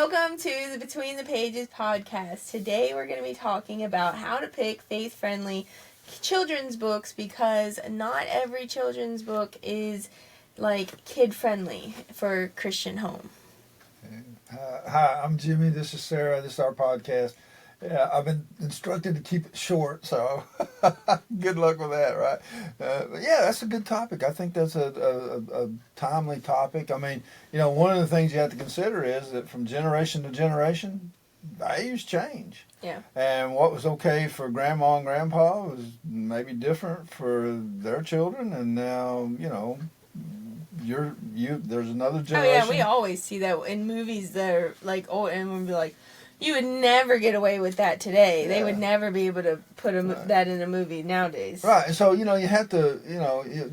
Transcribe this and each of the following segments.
Welcome to the Between the Pages podcast. Today we're going to be talking about how to pick faith-friendly children's books because not every children's book is like kid-friendly for a Christian home. Hi, I'm Jimmy. This is Sarah. This is our podcast. Yeah, I've been instructed to keep it short, so good luck with that, right? But yeah, that's a good topic. I think that's a timely topic. I mean, one of the things you have to consider is that from generation to generation, values change. Yeah. And what was okay for grandma and grandpa was maybe different for their children, and now, there's another generation. Oh yeah, we always see that in movies that are like old, and we'll be like, you would never get away with that today. Yeah. They would never be able to put that in a movie nowadays. Right, and so you have to,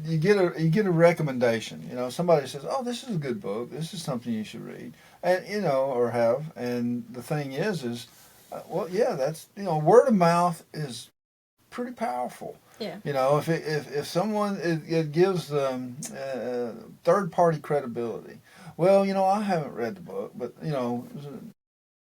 you get a recommendation. Somebody says, "Oh, this is a good book. This is something you should read," and or have. And the thing is, that's word of mouth is pretty powerful. Yeah. If someone it gives third party credibility. Well, I haven't read the book, but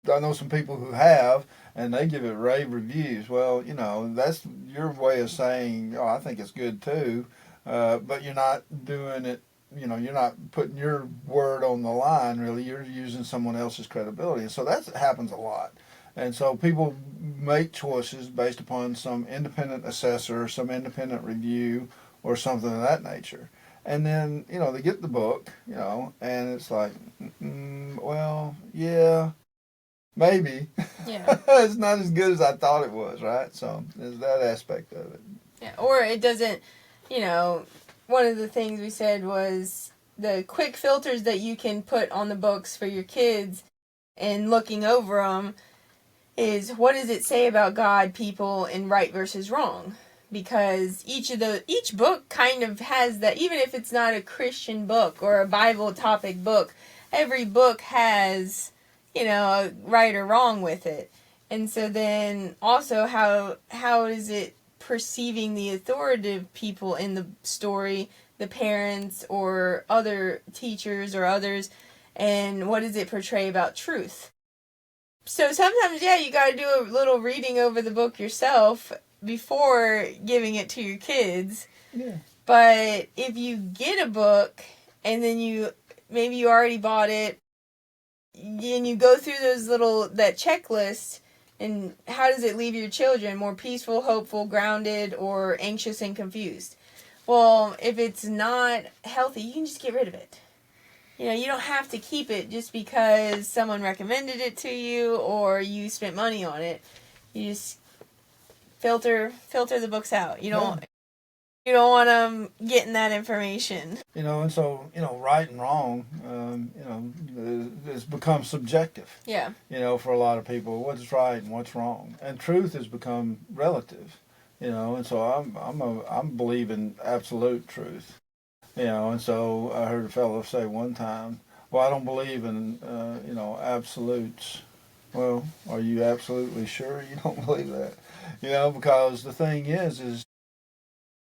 I know some people who have, and they give it rave reviews. Well, that's your way of saying, oh, I think it's good too, but you're not doing it, you're not putting your word on the line, really. You're using someone else's credibility. And so that happens a lot. And so people make choices based upon some independent assessor, some independent review, or something of that nature. And then, they get the book, and it's like, well, yeah. Maybe. Yeah. It's not as good as I thought it was, right? So there's that aspect of it. Yeah, or it doesn't, one of the things we said was the quick filters that you can put on the books for your kids and looking over them is what does it say about God, people, and right versus wrong? Because each book kind of has that, even if it's not a Christian book or a Bible topic book, every book has right or wrong with it. And so then also how is it perceiving the authoritative people in the story, the parents or other teachers or others, and what does it portray about truth? So sometimes, you got to do a little reading over the book yourself before giving it to your kids. Yeah. But if you get a book and then maybe you already bought it, and you go through that checklist, and how does it leave your children more peaceful, hopeful, grounded, or anxious and confused? Well, if it's not healthy, you can just get rid of it. You don't have to keep it just because someone recommended it to you or you spent money on it. You just filter the books out. You don't want them getting that information. And so, right and wrong, it's become subjective. Yeah. For a lot of people, what's right and what's wrong. And truth has become relative, and so I'm believing absolute truth. And so I heard a fellow say one time, well, I don't believe in, absolutes. Well, are you absolutely sure you don't believe that? Because the thing is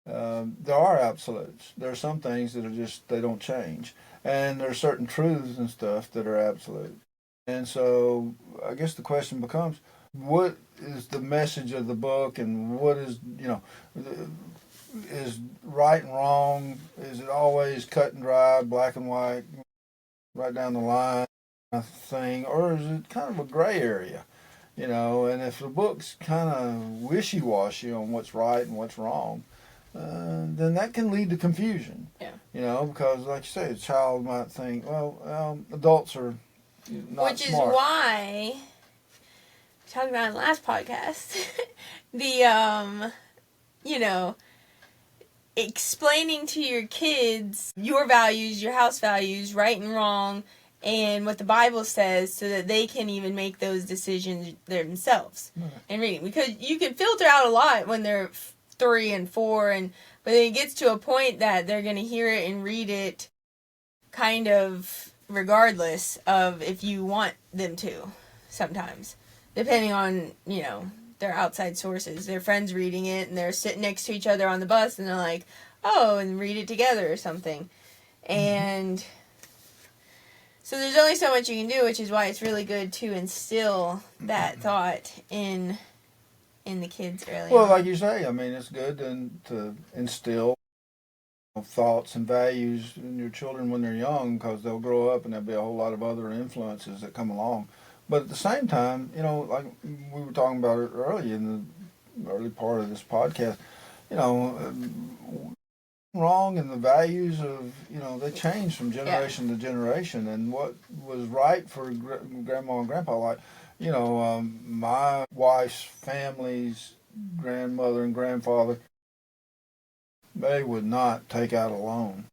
there are absolutes. There are some things that are just, they don't change. And there are certain truths and stuff that are absolute. And so I guess the question becomes, what is the message of the book, and what is, is right and wrong? Is it always cut and dry, black and white, right down the line thing? Or is it kind of a gray area? And if the book's kind of wishy-washy on what's right and what's wrong, then that can lead to confusion. Yeah. Because like you say, a child might think, well, adults are not Which smart. is why, talking about in the last podcast, the, explaining to your kids your values, your house values, right and wrong, and what the Bible says so that they can even make those decisions themselves. Right. And reading. Because you can filter out a lot when they're 3 and 4, but then it gets to a point that they're going to hear it and read it kind of regardless of if you want them to, sometimes, depending on their outside sources. Their friends reading it and they're sitting next to each other on the bus and they're like, oh, and read it together or something. And So there's only so much you can do, which is why it's really good to instill that thought in the kids early Well, on. like you say, I mean, it's good to instill thoughts and values in your children when they're young, because they'll grow up and there'll be a whole lot of other influences that come along. But at the same time, like we were talking about it earlier in the early part of this podcast, wrong and the values of, they change from generation to generation. And what was right for grandma and grandpa, like, my wife's family's grandmother and grandfather, they would not take out a loan.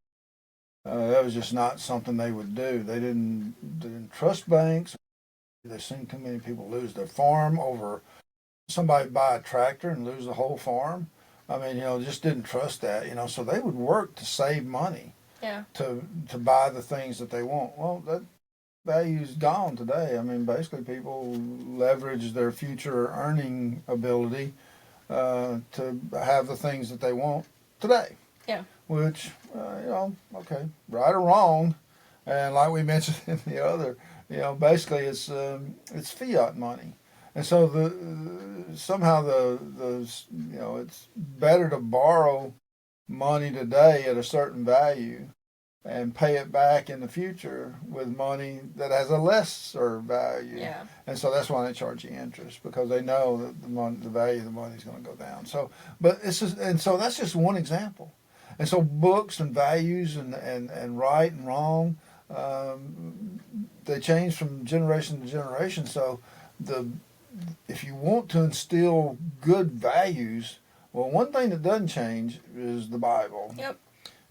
That was just not something they would do. They didn't trust banks. They've seen too many people lose their farm over somebody buy a tractor and lose the whole farm. I mean, just didn't trust that, so they would work to save money. Yeah. To buy the things that they want. Well, that value's gone today. I mean, basically people leverage their future earning ability to have the things that they want today. Yeah. Which, okay, right or wrong, and like we mentioned in the other, basically it's fiat money, and so somehow it's better to borrow money today at a certain value and pay it back in the future with money that has a lesser value. Yeah. And so that's why they charge you interest, because they know that the value of the money is going to go down. So that's just one example. And so books and values and right and wrong, they change from generation to generation. So if you want to instill good values, well, one thing that doesn't change is the Bible. Yep.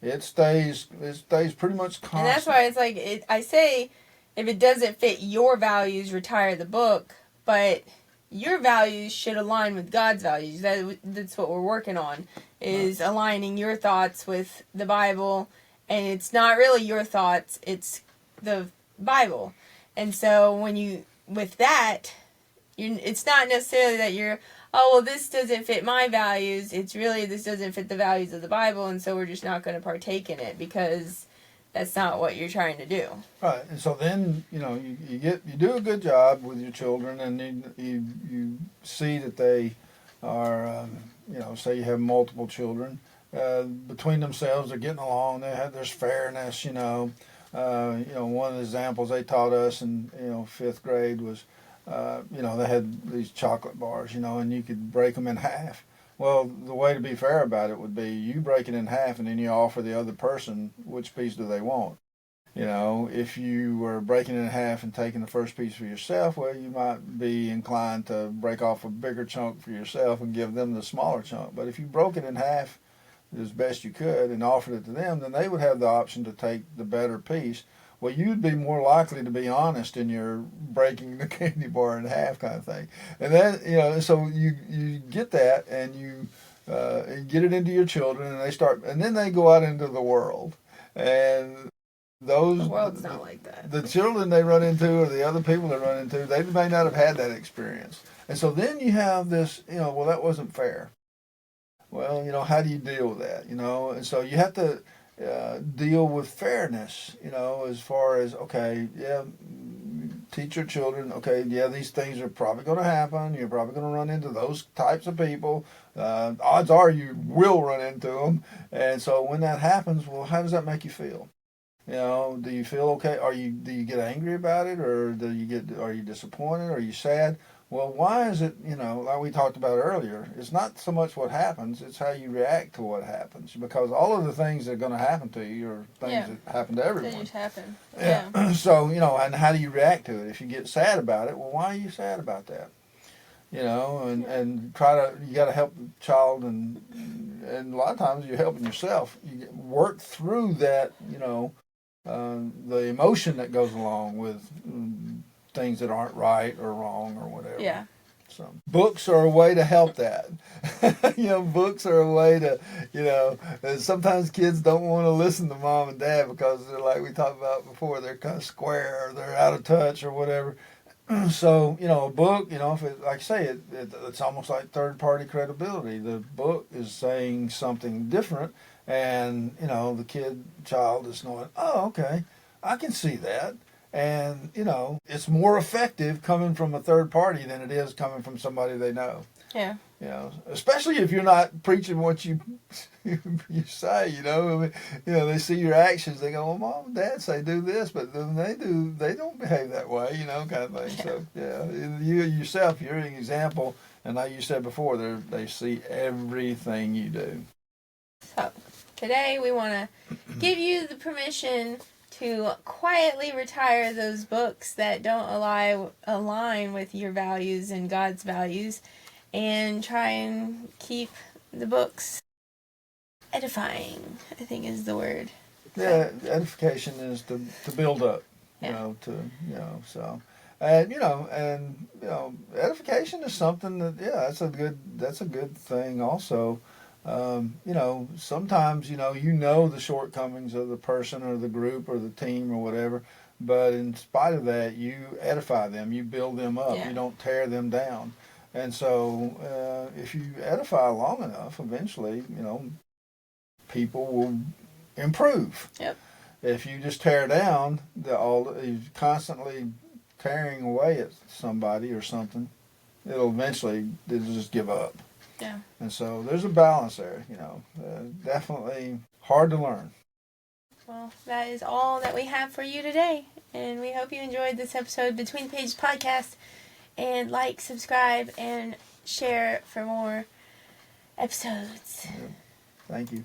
It stays pretty much constant. And that's why it's like, I say, if it doesn't fit your values, retire the book. But your values should align with God's values. That's what we're working on, is aligning your thoughts with the Bible. And it's not really your thoughts, it's the Bible. And so with that, it's not necessarily that you're, oh, well, this doesn't fit my values. It's really, this doesn't fit the values of the Bible, and so we're just not going to partake in it, because that's not what you're trying to do. Right. And so then, you do a good job with your children, and you see that they are, say you have multiple children, between themselves, they're getting along, there's fairness, one of the examples they taught us in, 5th grade was, they had these chocolate bars, and you could break them in half. Well, the way to be fair about it would be you break it in half and then you offer the other person which piece do they want. If you were breaking it in half and taking the first piece for yourself, well, you might be inclined to break off a bigger chunk for yourself and give them the smaller chunk. But if you broke it in half as best you could and offered it to them, then they would have the option to take the better piece. Well, you'd be more likely to be honest in your breaking the candy bar in half kind of thing. And then, so you get that, and you get it into your children, and then they go out into the world. And The world's not like that. The children they run into, or the other people they run into, they may not have had that experience. And so then you have this, well, that wasn't fair. Well, how do you deal with that? And so you have to deal with fairness, as far as, okay, yeah, teach your children, okay, yeah, these things are probably going to happen. You're probably going to run into those types of people. Odds are you will run into them. And so when that happens, well, how does that make you feel? Do you feel okay? Do you get angry about it, or are you disappointed? Are you sad? Well, why is it, like we talked about earlier, it's not so much what happens, it's how you react to what happens. Because all of the things that are going to happen to you are things that happen to everyone. They just happen. Yeah. So, and how do you react to it? If you get sad about it, well, why are you sad about that? And you got to help the child, and a lot of times you're helping yourself. You work through that, the emotion that goes along with things that aren't right or wrong or whatever. Yeah. So books are a way to help that. Books are a way to, sometimes kids don't want to listen to mom and dad because they're, like we talked about before, they're kind of square or they're out of touch or whatever. So, a book, if it, like I say, it's almost like third-party credibility. The book is saying something different, and, the child is going, oh, okay, I can see that. And, it's more effective coming from a third party than it is coming from somebody they know. Yeah. Especially if you're not preaching what you you say, they see your actions, they go, well, Mom and Dad say do this, but then they don't behave that way, kind of thing. Yeah. So, you yourself, you're an example, and like you said before, they see everything you do. So, today we want to give you the permission to quietly retire those books that don't align with your values and God's values, and try and keep the books edifying, I think is the word. Yeah, edification is to build up, so. And edification is something that that's a good thing also. Sometimes the shortcomings of the person or the group or the team or whatever, but in spite of that, you edify them, you build them up, you don't tear them down. And so, if you edify long enough, eventually, people will improve. Yep. If you just tear down, you're constantly tearing away at somebody or something, it'll just give up. Yeah. And so there's a balance there, definitely hard to learn. Well, that is all that we have for you today. And we hope you enjoyed this episode Between the Pages podcast. And like, subscribe, and share for more episodes. Thank you.